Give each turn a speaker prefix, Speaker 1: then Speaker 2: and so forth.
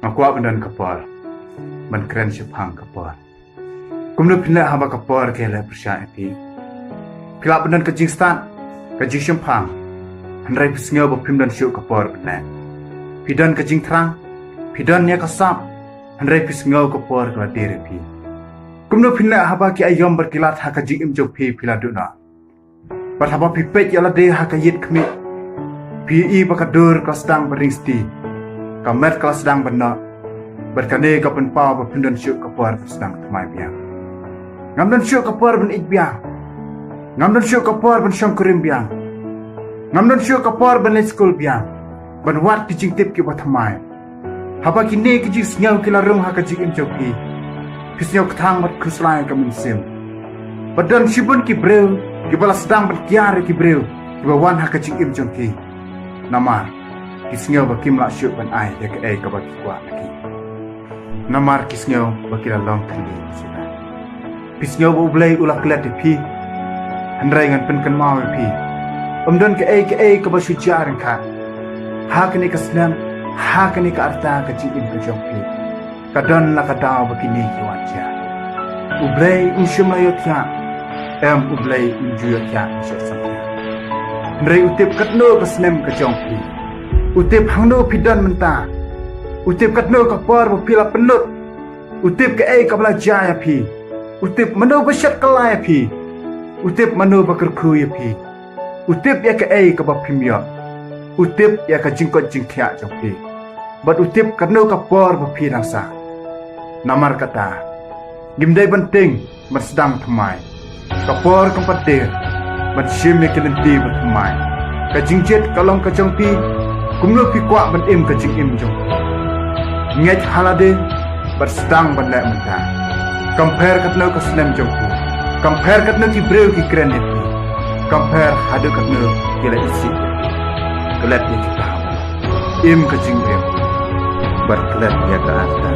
Speaker 1: Ngakwa bendan kapal, man keren sepang kapal. Kumnu pindah hamba kapal kela persyaan pi. Pilak bendan kajing stan, kajing sepang. Handrai pisngau bapim dan syuk kapal benar. Pidan kajing terang, pidan nya kasam. Handrai pisngau kapal kela diri pi. Kumnu pindah hamba ki ayam berkilat ha kajing imjau pi piladuna. Bat hamba pipet yala deh ha kayit kami. Pi bakadur kelas sedang beringsti. Kamet kelas sedang benak. Berkane kapan pau berpindan syuk kapar sedang temai biang. Ngamdan syuk kapar ben ik biang. Ngamdan syuk kapar ben syangkurim biang. Ngamdan syuk kapar ben lekul biang. Ben wat kijing tip ki batamai. Haba kini kijing senyau kila rum ha kijing imjoki. Kisnyau ketang mat kuslai kamin sim. Badan sibun ki breu, ki balas sedang ben kiare ki breu. Ki bawan ha kijing imjoki. Namar kisngau bakim la syuk ban ai ya ke ka baki kwa lagi. Namar kisngau bakila long kandi sila. Kisngau bu blai ulah kelat pi. Handrai ngan pen kan mau pi. Omdan ke ka basu jarang ka. Ha kini kasnam, ha kini ka arta ka jin ka jong pi. Kadon la ka daw bakini ki waja. Ublai usyum la yotya. Ublai unju yotya syasam. Handrai utip katno kasnem ka jong pi. Utip hangno pidan mentah. Utip katno kapar pila penut. Utip ke ka belajar pi. Utip mano besyat kelai pi. Utip mano bakerku ya pi. Utip ya ke ka bapimya. Utip ya ka jingkot jingkya jong pi. Bat utip katno kapar pi rasa. Namar kata. Gimdai penting bersedang temai. Kapar kempatir. Bersyim ya kelenti bertemai. Kajingjet kalong kajong pi. Kumlo pi kuak ban im kajing im jong. Nget halade bersedang ban lek mentah. Compare katno ka snem jong pi. Compare katno ki breu ki kren pi. Compare hadu katno ki la isi. Kelet ni kita. Im kajing im. Berkelet ya ka anta.